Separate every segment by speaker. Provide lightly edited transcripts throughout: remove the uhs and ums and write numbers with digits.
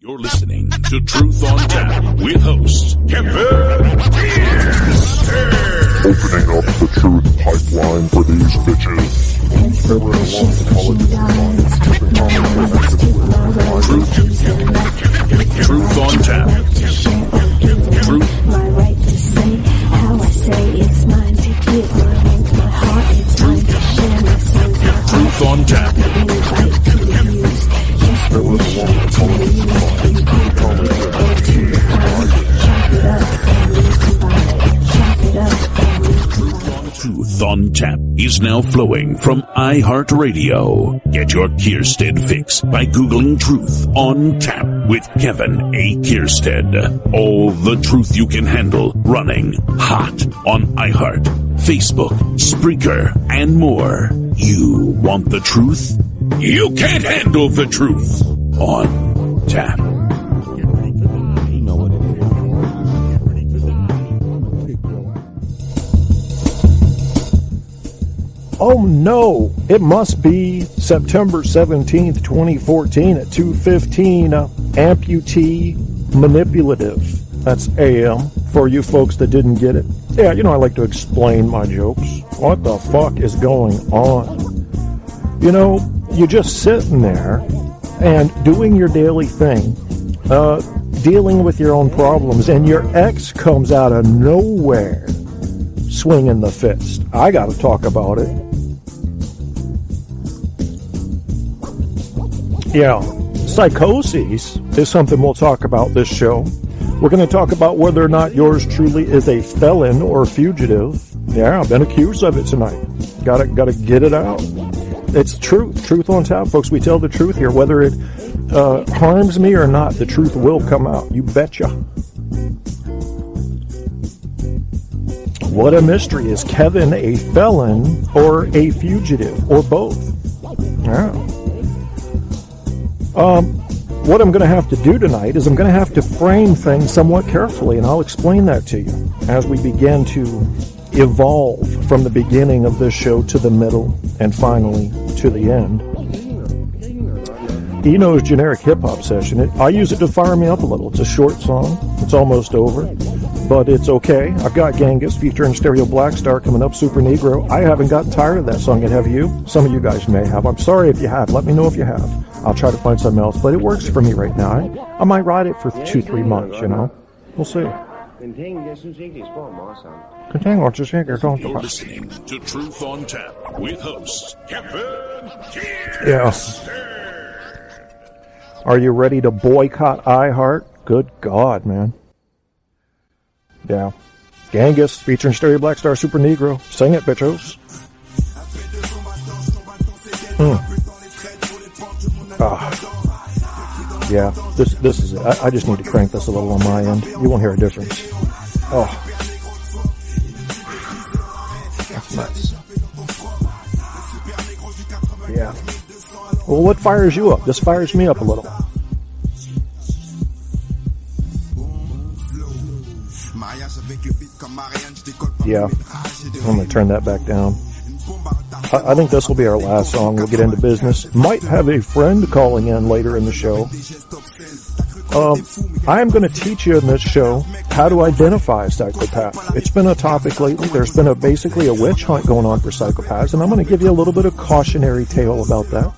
Speaker 1: You're listening to Truth on Tap with host Kevin.
Speaker 2: Opening up the truth pipeline for these bitches.
Speaker 1: Truth on Tap. Truth.
Speaker 3: My right to say how I say it's mine to give. My hands, my heart, it's mine to share. My songs, my
Speaker 1: Truth on Tap.
Speaker 3: right to use. Yes, the wish to use. Chop it up and we combine. Chop it up and we combine.
Speaker 1: Truth on Tap is now flowing from iHeartRadio. Get your Kierstead fix by Googling Truth on Tap with Kevin A. Kierstead. All the truth you can handle running hot on iHeart, Facebook, Spreaker, and more. You want the truth? You can't handle the truth on Tap.
Speaker 4: Oh no, it must be September 17th, 2014 at 2:15, amputee manipulative. That's AM for you folks that didn't get it. Yeah, I like to explain my jokes. What the fuck is going on? You're just sitting there and doing your daily thing, dealing with your own problems, and your ex comes out of nowhere swinging the fist. I gotta talk about it. Yeah, psychosis is something we'll talk about this show. We're going to talk about whether or not yours truly is a felon or fugitive. Yeah, I've been accused of it tonight. Gotta get it out. It's truth on tap, folks. We tell the truth here, whether it harms me or not. The truth will come out. You betcha. What a mystery. Is Kevin a felon or a fugitive or both? Yeah. What I'm going to have to do tonight is I'm going to have to frame things somewhat carefully, and I'll explain that to you as we begin to evolve from the beginning of this show to the middle and finally to the end. Eno's generic hip-hop session, I use it to fire me up a little. It's a short song. It's almost over, but it's okay. I've got Genghis featuring Stereo Blackstar coming up, Super Negro. I haven't gotten tired of that song yet, have you? Some of you guys may have. I'm sorry if you have. Let me know if you have. I'll try to find something else, but it works for me right now. I might ride it for 2-3 months, We'll see.
Speaker 1: You're listening to Truth on Tap with host Kevin.
Speaker 4: Yeah. Are you ready to boycott iHeart? Good God, man. Yeah. Genghis featuring Stereo Blackstar, Super Negro. Sing it, bitchos. Yeah, this is it. I just need to crank this a little on my end. You won't hear a difference. Oh. That's nice. Yeah. Well, what fires you up? This fires me up a little. Yeah. I'm going to turn that back down. I think this will be our last song. We'll get into business. Might have a friend calling in later in the show. I'm going to teach you in this show how to identify a psychopath. It's been a topic lately. There's been basically a witch hunt going on for psychopaths, and I'm going to give you a little bit of cautionary tale about that.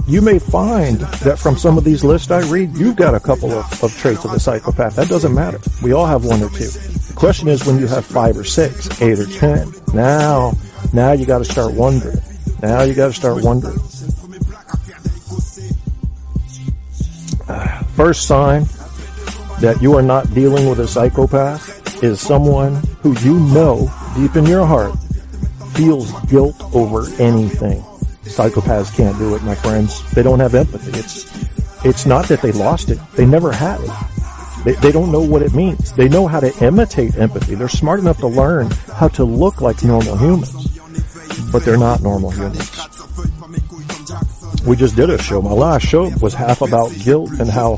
Speaker 4: You may find that from some of these lists I read, you've got a couple of traits of a psychopath. That doesn't matter. We all have one or two. The question is when you have 5 or 6, 8 or 10. Now you got to start wondering. First sign that you are not dealing with a psychopath is someone who deep in your heart feels guilt over anything. Psychopaths can't do it, my friends. They don't have empathy. It's not that they lost it. They never had it. They don't know what it means. They know how to imitate empathy. They're smart enough to learn how to look like normal humans. But they're not normal humans. We just did a show. My last show was half about guilt and how,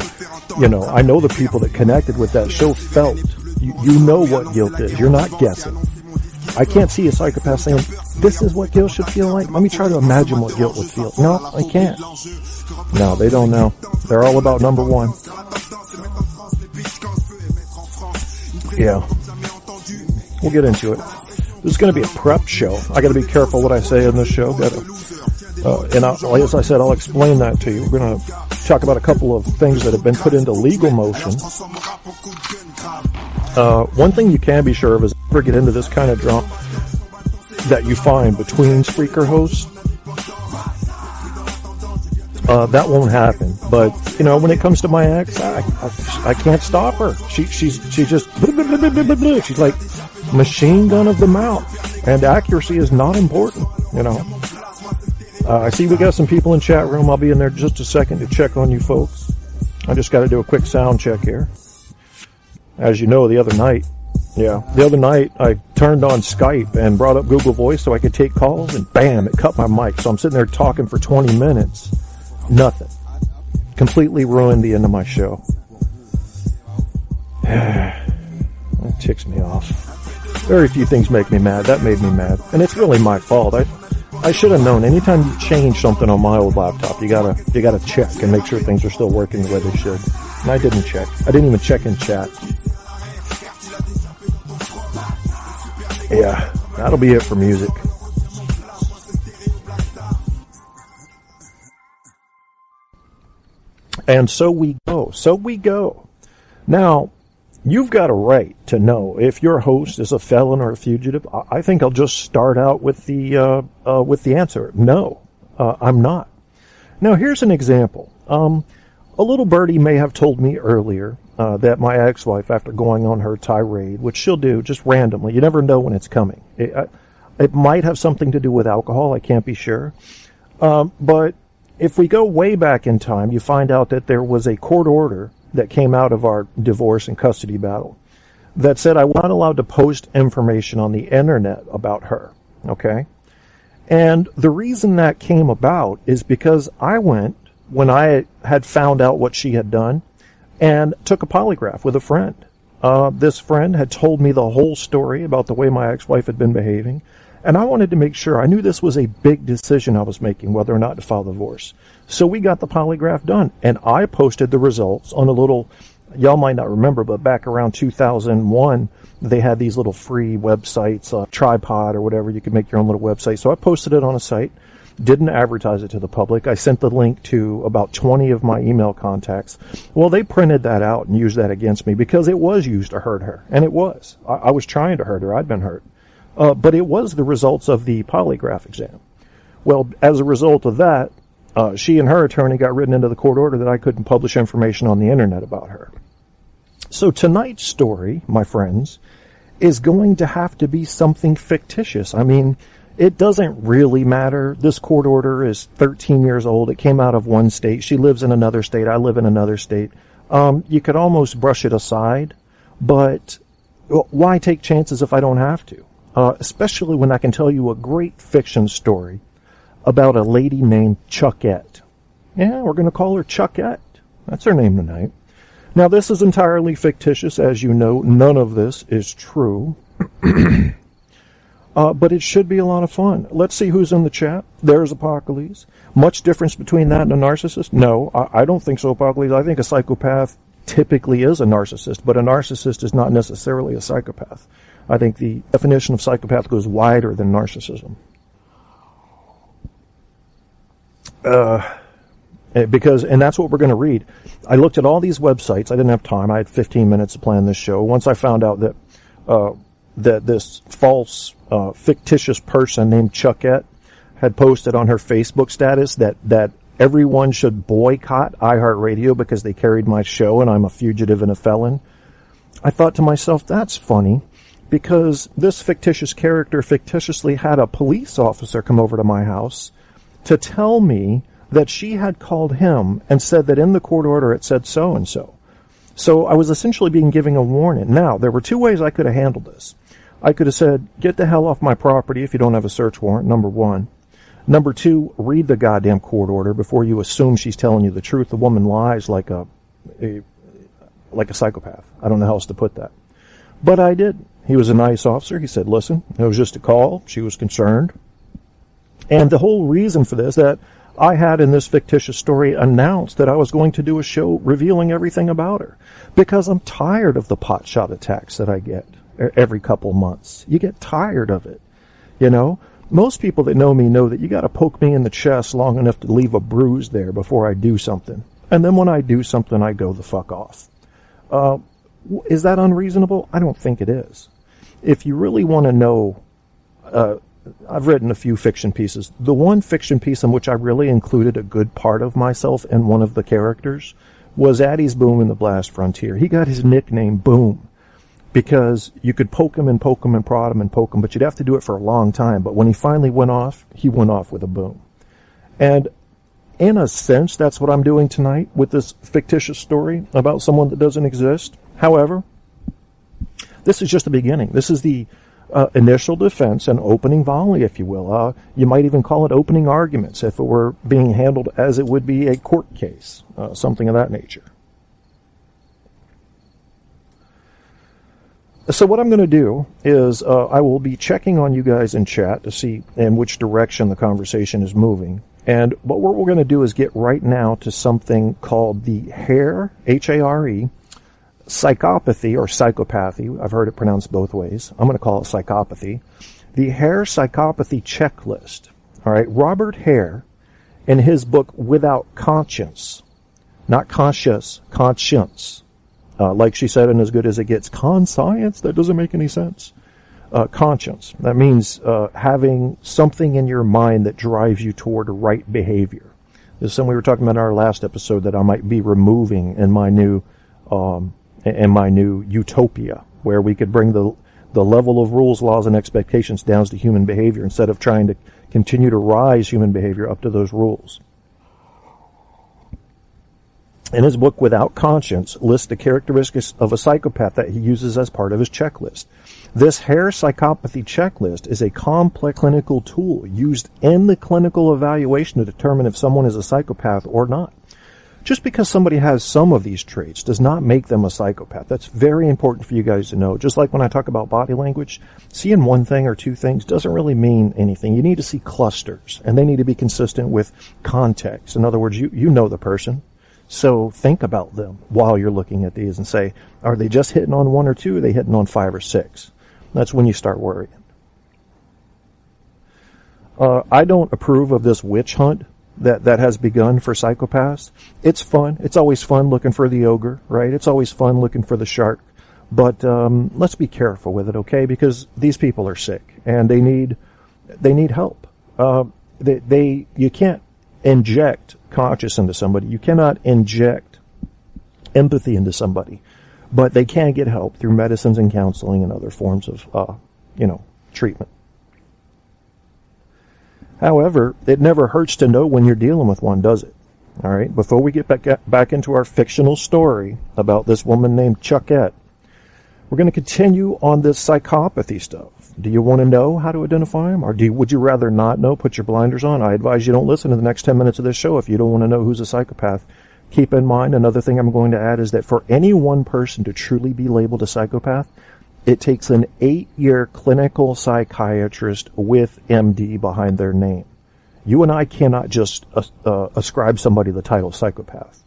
Speaker 4: I know the people that connected with that show felt. You know what guilt is. You're not guessing. I can't see a psychopath saying, this is what guilt should feel like. Let me try to imagine what guilt would feel. No, I can't. No, they don't know. They're all about number one. Yeah. We'll get into it. This is going to be a prep show. I got to be careful what I say in this show. As I said, I'll explain that to you. We're going to talk about a couple of things that have been put into legal motion. One thing you can be sure of is never get into this kind of drama that you find between Spreaker hosts. That won't happen. But, when it comes to my ex, I can't stop her. She's just, she's like machine gun of the mouth. And accuracy is not important, I see we got some people in chat room. I'll be in there just a second to check on you folks. I just got to do a quick sound check here. As you know, the other night I turned on Skype and brought up Google Voice so I could take calls, and bam, it cut my mic. So I'm sitting there talking for 20 minutes. Nothing. Completely ruined the end of my show. That ticks me off. Very few things make me mad. That made me mad. And it's really my fault. I should have known. Anytime you change something on my old laptop, you gotta check and make sure things are still working the way they should. And I didn't check. I didn't even check in chat. Yeah, that'll be it for music. And so we go. Now, you've got a right to know if your host is a felon or a fugitive. I think I'll just start out with the answer. No, I'm not. Now, here's an example. A little birdie may have told me earlier that my ex-wife, after going on her tirade, which she'll do just randomly, you never know when it's coming. It might have something to do with alcohol. I can't be sure. But if we go way back in time, you find out that there was a court order that came out of our divorce and custody battle that said I was not allowed to post information on the internet about her. Okay? And the reason that came about is because I went, when I had found out what she had done, and took a polygraph with a friend. This friend had told me the whole story about the way my ex-wife had been behaving, and I wanted to make sure. I knew this was a big decision I was making, whether or not to file divorce. So we got the polygraph done, and I posted the results on a little, y'all might not remember, but back around 2001, they had these little free websites, Tripod or whatever. You could make your own little website. So I posted it on a site, didn't advertise it to the public. I sent the link to about 20 of my email contacts. Well, they printed that out and used that against me because it was used to hurt her. And it was. I was trying to hurt her. I'd been hurt. But it was the results of the polygraph exam. Well, as a result of that, she and her attorney got written into the court order that I couldn't publish information on the internet about her. So tonight's story, my friends, is going to have to be something fictitious. I mean, it doesn't really matter. This court order is 13 years old. It came out of one state. She lives in another state. I live in another state. You could almost brush it aside, but why take chances if I don't have to? Especially when I can tell you a great fiction story about a lady named Chuckette. Yeah, we're going to call her Chuckette. That's her name tonight. Now, this is entirely fictitious. As you know, none of this is true. But it should be a lot of fun. Let's see who's in the chat. There's Apocales. Much difference between that and a narcissist? No, I don't think so, Apocales. I think a psychopath typically is a narcissist, but a narcissist is not necessarily a psychopath. I think the definition of psychopath goes wider than narcissism. And that's what we're going to read. I looked at all these websites. I didn't have time. I had 15 minutes to plan this show. Once I found out that this false, fictitious person named Chuckette had posted on her Facebook status that everyone should boycott iHeartRadio because they carried my show and I'm a fugitive and a felon, I thought to myself, that's funny, because this fictitious character fictitiously had a police officer come over to my house to tell me that she had called him and said that in the court order it said so-and-so. So I was essentially being given a warning. Now, there were two ways I could have handled this. I could have said, get the hell off my property if you don't have a search warrant, number one. Number two, read the goddamn court order before you assume she's telling you the truth. The woman lies like a psychopath. I don't know how else to put that. But I did. He was a nice officer. He said, listen, it was just a call. She was concerned. And the whole reason for this, that I had in this fictitious story announced that I was going to do a show revealing everything about her, because I'm tired of the potshot attacks that I get every couple months. You get tired of it, you know. Most people that know me know that you got to poke me in the chest long enough to leave a bruise there before I do something. And then when I do something, I go the fuck off. Is that unreasonable? I don't think it is. If you really want to know, I've written a few fiction pieces. The one fiction piece in which I really included a good part of myself and one of the characters was Addie's Boom in the Blast Frontier. He got his nickname Boom because you could poke him and poke him and prod him and poke him, but you'd have to do it for a long time. But when he finally went off, he went off with a boom. And in a sense, that's what I'm doing tonight with this fictitious story about someone that doesn't exist. However, this is just the beginning. This is the initial defense and opening volley, if you will. You might even call it opening arguments if it were being handled as it would be a court case, something of that nature. So what I'm going to do is I will be checking on you guys in chat to see in which direction the conversation is moving. And what we're going to do is get right now to something called the HARE, H-A-R-E, psychopathy or psychopathy. I've heard it pronounced both ways. I'm going to call it psychopathy. The HARE psychopathy checklist. All right, Robert Hare, in his book Without Conscience, not conscious, conscience. Like she said in As Good as It Gets, conscience, that doesn't make any sense. Conscience, that means having something in your mind that drives you toward right behavior. This is something we were talking about in our last episode that I might be removing in my new utopia, where we could bring the level of rules, laws, and expectations down to human behavior instead of trying to continue to rise human behavior up to those rules. In his book, Without Conscience, lists the characteristics of a psychopath that he uses as part of his checklist. This HARE psychopathy checklist is a complex clinical tool used in the clinical evaluation to determine if someone is a psychopath or not. Just because somebody has some of these traits does not make them a psychopath. That's very important for you guys to know. Just like when I talk about body language, seeing one thing or two things doesn't really mean anything. You need to see clusters, and they need to be consistent with context. In other words, you know the person. So think about them while you're looking at these and say, are they just hitting on one or two? Or are they hitting on 5 or 6? That's when you start worrying. I don't approve of this witch hunt that has begun for psychopaths. It's fun. It's always fun looking for the ogre, right? It's always fun looking for the shark. But let's be careful with it, okay? Because these people are sick and they need help. You can't inject conscience into somebody. You cannot inject empathy into somebody, but they can get help through medicines and counseling and other forms of, treatment. However, it never hurts to know when you're dealing with one, does it? All right. Before we get back into our fictional story about this woman named Chuckette, we're going to continue on this psychopathy stuff. Do you want to know how to identify them, or would you rather not know? Put your blinders on. I advise you don't listen to the next 10 minutes of this show if you don't want to know who's a psychopath. Keep in mind, another thing I'm going to add is that for any one person to truly be labeled a psychopath, it takes an 8-year clinical psychiatrist with MD behind their name. You and I cannot just ascribe somebody the title psychopath.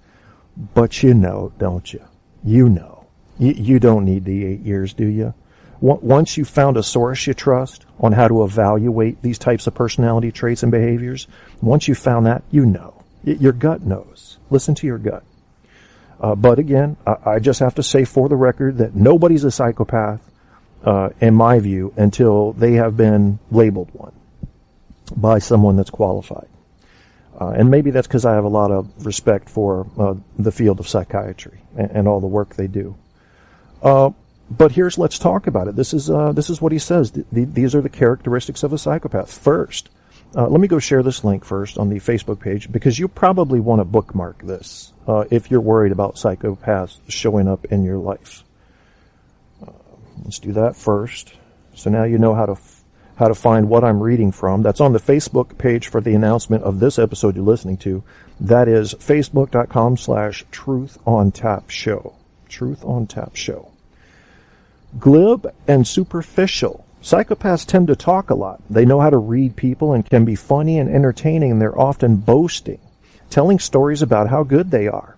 Speaker 4: But you know, don't you? You know. You don't need the 8 years, do you? Once you've found a source you trust on how to evaluate these types of personality traits and behaviors, once you've found that, you know. Your gut knows. Listen to your gut. But again, I just have to say for the record that nobody's a psychopath, in my view, until they have been labeled one by someone that's qualified. And maybe that's because I have a lot of respect for the field of psychiatry and all the work they do. But let's talk about it. This is what he says. These are the characteristics of a psychopath. First, let me go share this link first on the Facebook page, because you probably want to bookmark this if you're worried about psychopaths showing up in your life. Let's do that first. So now you know how to find what I'm reading from. That's on the Facebook page for the announcement of this episode you're listening to. That is facebook.com/TruthOnTapShow. Truth on Tap Show. Glib and superficial Psychopaths tend to talk a lot. They know how to read people and can be funny and entertaining, and they're often boasting, telling stories about how good they are.